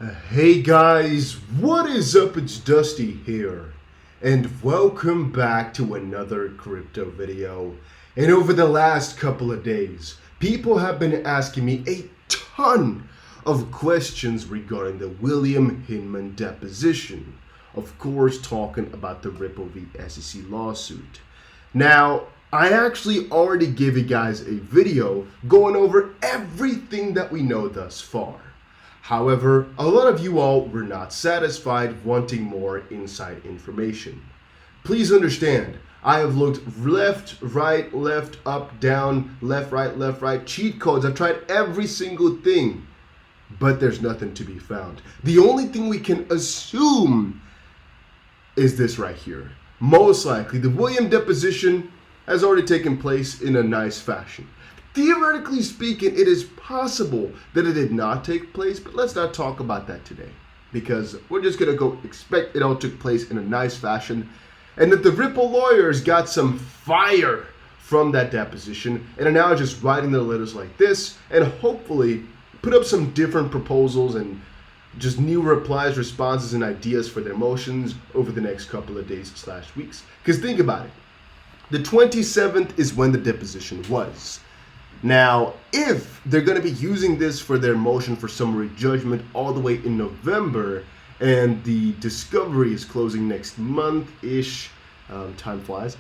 Hey guys, what is up? It's Dusty here, and welcome back to another crypto video. And over the last couple of days, people have been asking me a ton of questions regarding the William Hinman deposition. Of course, talking about the Ripple v. SEC lawsuit. Now, I actually already gave you guys a video going over everything that we know thus far. However, a lot of you all were not satisfied, wanting more inside information. Please understand, I have looked left, right, left, up, down, left, right, cheat codes. I've tried every single thing, but there's nothing to be found. The only thing we can assume is this right here. Most likely, the William deposition has already taken place in a nice fashion. Theoretically speaking, it is possible that it did not take place, but let's not talk about that today, because we're just going to go expect it all took place in a nice fashion, and that the Ripple lawyers got some fire from that deposition and are now just writing their letters like this and hopefully put up some different proposals and just new replies, responses, and ideas for their motions over the next couple of days/weeks. Because think about it. The 27th is when the deposition was. Now, if they're going to be using this for their motion for summary judgment all the way in November, and the discovery is closing next month-ish, time flies,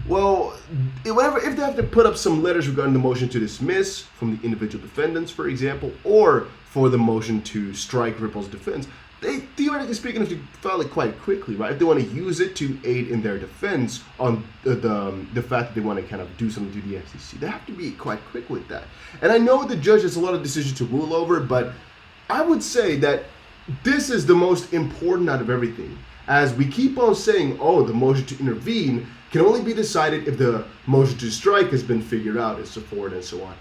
well, if they have to put up some letters regarding the motion to dismiss from the individual defendants, for example, or for the motion to strike Ripple's defense, they, theoretically speaking, have to file it quite quickly, right? If they want to use it to aid in their defense on the fact that they want to kind of do something to the SEC, they have to be quite quick with that. And I know the judge has a lot of decisions to rule over, but I would say that this is the most important out of everything. As we keep on saying, oh, the motion to intervene can only be decided if the motion to strike has been figured out, and so forth and so on.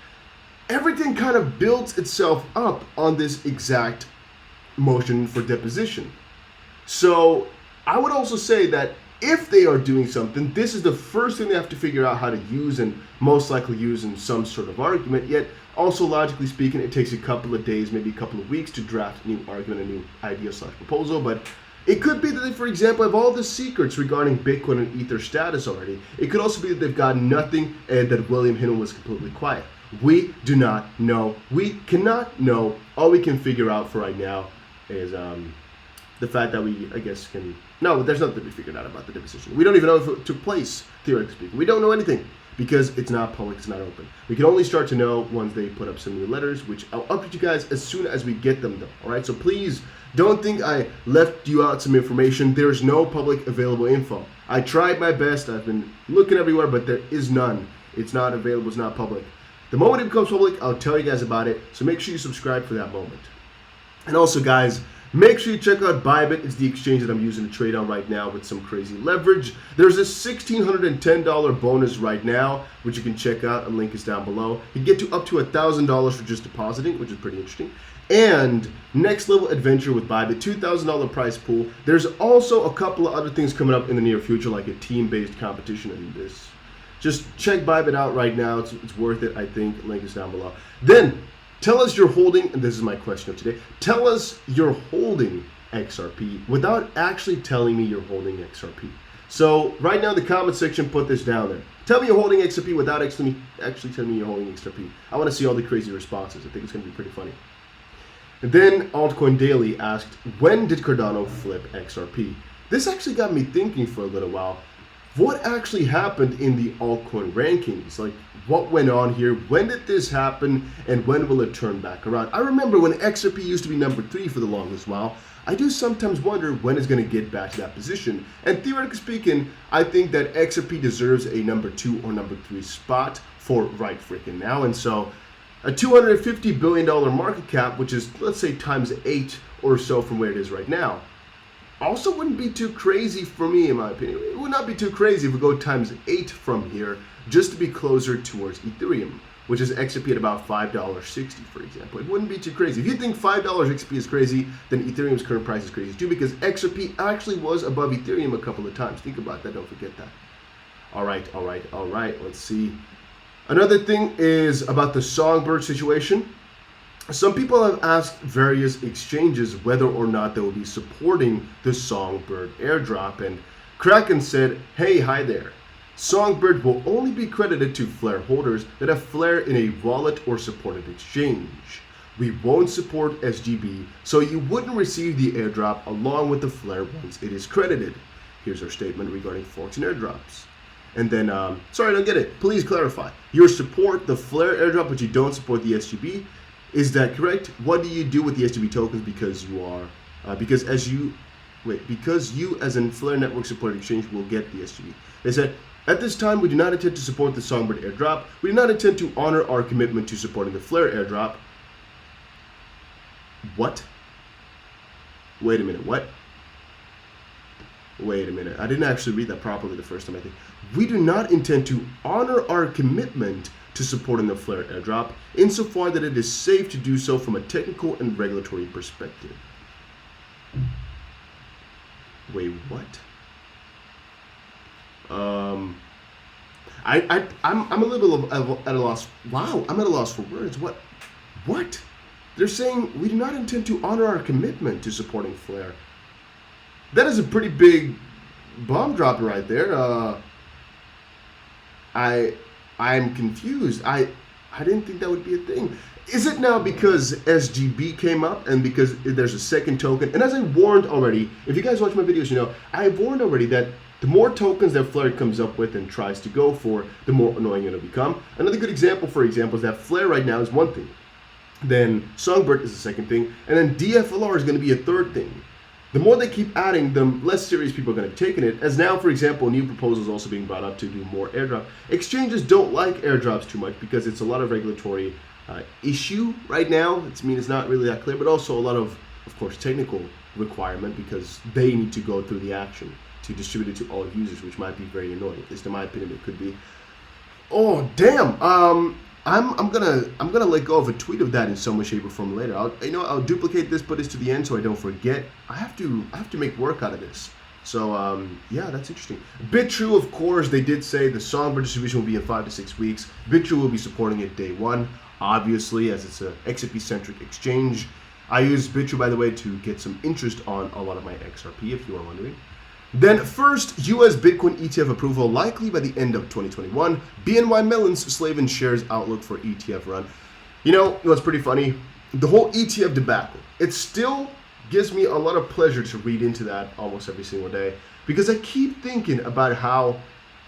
Everything kind of builds itself up on this exact motion for deposition. So I would also say that if they are doing something, this is the first thing they have to figure out how to use, and most likely use in some sort of argument. Yet also, logically speaking, it takes a couple of days, maybe a couple of weeks to draft a new argument, a new idea/proposal. But it could be that they, for example, have all the secrets regarding Bitcoin and Ether status already. It could also be that they've got nothing and that William Hinman was completely quiet. We do not know. We cannot know. All we can figure out for right now is the fact that we, I guess, can... No, there's nothing to be figured out about the deposition. We don't even know if it took place, theoretically speaking. We don't know anything because it's not public, it's not open. We can only start to know once they put up some new letters, which I'll update you guys as soon as we get them, though. All right, so please don't think I left you out some information. There's no public available info. I tried my best. I've been looking everywhere, but there is none. It's not available. It's not public. The moment it becomes public, I'll tell you guys about it. So make sure you subscribe for that moment. And also, guys, make sure you check out Bybit. It's the exchange that I'm using to trade on right now with some crazy leverage. There's a $1,610 bonus right now, which you can check out. A link is down below. You get to up to $1,000 for just depositing, which is pretty interesting. And next level adventure with Bybit, $2,000 prize pool. There's also a couple of other things coming up in the near future, like a team-based competition in this. Just check Bybit out right now. It's worth it, I think. Link is down below. Then, tell us you're holding, and this is my question of today, tell us you're holding XRP without actually telling me you're holding XRP. So right now in the comment section, put this down there. Tell me you're holding XRP without actually telling me you're holding XRP. I want to see all the crazy responses. I think it's going to be pretty funny. And then Altcoin Daily asked, when did Cardano flip XRP? This actually got me thinking for a little while. What actually happened in the altcoin rankings? Like, what went on here? When did this happen? And when will it turn back around? I remember when XRP used to be number 3 for the longest while. I do sometimes wonder when it's going to get back to that position. And theoretically speaking, I think that XRP deserves a number 2 or number 3 spot for right freaking now. And so a $250 billion market cap, which is, let's say, times 8 or so from where it is right now, also wouldn't be too crazy for me, in my opinion. It would not be too crazy if we go times 8 from here, just to be closer towards Ethereum, which is XRP at about $5.60, for example. It wouldn't be too crazy. If you think $5 XRP is crazy, then Ethereum's current price is crazy too, because XRP actually was above Ethereum a couple of times. Think about that, don't forget that. All right, let's see. Another thing is about the Songbird situation. Some people have asked various exchanges whether or not they will be supporting the Songbird airdrop, and Kraken said, "Hey, hi there. Songbird will only be credited to Flare holders that have Flare in a wallet or supported exchange. We won't support SGB, so you wouldn't receive the airdrop along with the Flare once it is credited." Here's our statement regarding forks and airdrops. And then, sorry, I don't get it. Please clarify. You support the Flare airdrop, but you don't support the SGB. Is that correct? What do you do with the SGB tokens because you are, because you as in Flare Network supported exchange will get the SGB. They said, "At this time, we do not intend to support the Songbird airdrop. We do not intend to honor our commitment to supporting the Flare airdrop." What? Wait a minute, what? Wait a minute, I didn't actually read that properly the first time, I think. "We do not intend to honor our commitment to supporting the Flare airdrop insofar that it is safe to do so from a technical and regulatory perspective." Wait, what? I'm a little at a loss. Wow, I'm at a loss for words. What? They're saying we do not intend to honor our commitment to supporting Flare. That is a pretty big bomb dropper right there. I'm confused. I didn't think that would be a thing. Is it now because SGB came up and because there's a second token? And as I warned already, if you guys watch my videos, you know, I warned already that the more tokens that Flare comes up with and tries to go for, the more annoying it'll become. Another good example, for example, is that Flare right now is one thing. Then Songbird is the second thing. And then DFLR is going to be a third thing. The more they keep adding, the less serious people are going to take in it. As now, for example, new proposals also being brought up to do more airdrop. Exchanges don't like airdrops too much because it's a lot of regulatory issue right now. It's not really that clear, but also a lot of course, technical requirement because they need to go through the action to distribute it to all users, which might be very annoying. At least in my opinion, it could be. Oh damn! I'm gonna let go of a tweet of that in some way, shape, or form later. I'll duplicate this, put this to the end so I don't forget. I have to make work out of this. So yeah, that's interesting. BITRUE, of course, they did say the Songbird distribution will be in 5 to 6 weeks. BITRUE will be supporting it day one, obviously, as it's a XRP-centric exchange. I use BITRUE, by the way, to get some interest on a lot of my XRP, if you are wondering. Then first, US Bitcoin ETF approval likely by the end of 2021. BNY Mellon's Slaven shares outlook for ETF run. You know what's pretty funny? The whole ETF debacle. It still gives me a lot of pleasure to read into that almost every single day because I keep thinking about how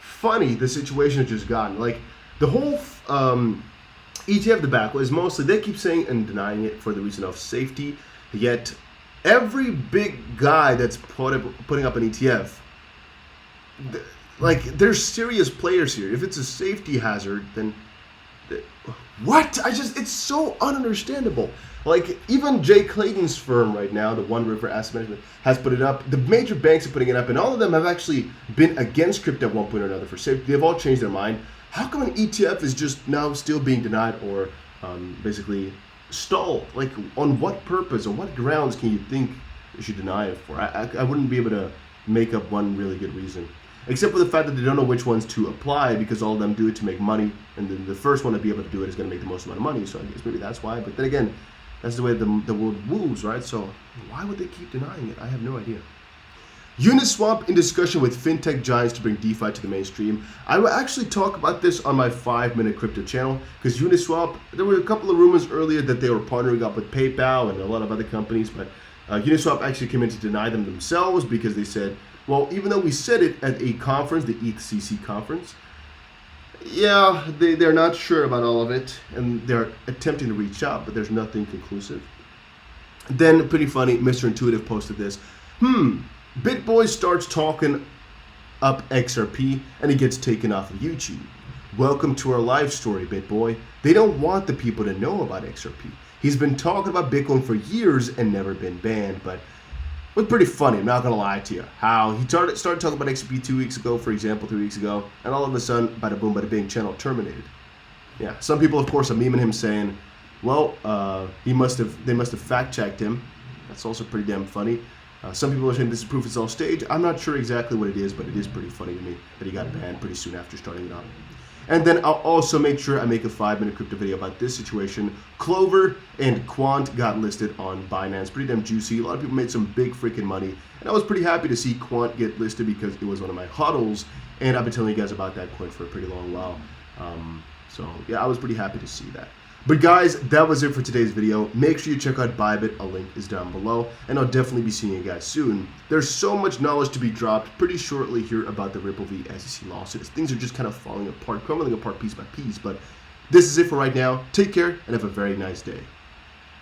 funny the situation has just gotten. Like the whole ETF debacle is mostly, they keep saying and denying it for the reason of safety, yet every big guy that's putting up an ETF, like there's serious players here. If it's a safety hazard, then what? It's so ununderstandable. Like even Jay Clayton's firm right now, the One River Asset Management, has put it up. The major banks are putting it up, and all of them have actually been against crypto at one point or another for safety. They've all changed their mind. How come an ETF is just now still being denied or basically stalled? Like on what purpose, on what grounds can you think you should deny it for? I wouldn't be able to make up one really good reason, except for the fact that they don't know which ones to apply because all of them do it to make money, and then the first one to be able to do it is going to make the most amount of money. So I guess maybe that's why. But then again, that's the way the world moves, right? So why would they keep denying it? I have no idea. Uniswap in discussion with fintech giants to bring DeFi to the mainstream. I will actually talk about this on my 5-minute crypto channel because Uniswap, there were a couple of rumors earlier that they were partnering up with PayPal and a lot of other companies, but Uniswap actually came in to deny them themselves because they said, well, even though we said it at a conference, the ETHCC conference, yeah, they're not sure about all of it and they're attempting to reach out, but there's nothing conclusive. Then, pretty funny, Mr. Intuitive posted this. BitBoy starts talking up XRP and he gets taken off of YouTube. Welcome to our life story, BitBoy. They don't want the people to know about XRP. He's been talking about Bitcoin for years and never been banned, but it was pretty funny, I'm not gonna lie to you. How he started talking about XRP 2 weeks ago, for example, 3 weeks ago, and all of a sudden, bada boom, bada bing, channel terminated. Yeah, some people, of course, are memeing him saying, well, they must have fact-checked him. That's also pretty damn funny. Some people are saying this is proof it's all staged. I'm not sure exactly what it is, but it is pretty funny to me that he got banned pretty soon after starting it on. And then I'll also make sure I make a 5-minute crypto video about this situation. Clover and Quant got listed on Binance. Pretty damn juicy. A lot of people made some big freaking money. And I was pretty happy to see Quant get listed because it was one of my hodls. And I've been telling you guys about that coin for a pretty long while. So yeah, I was pretty happy to see that. But guys, that was it for today's video. Make sure you check out Bybit. A link is down below. And I'll definitely be seeing you guys soon. There's so much knowledge to be dropped pretty shortly here about the Ripple v SEC lawsuits. Things are just kind of falling apart, crumbling apart piece by piece. But this is it for right now. Take care and have a very nice day.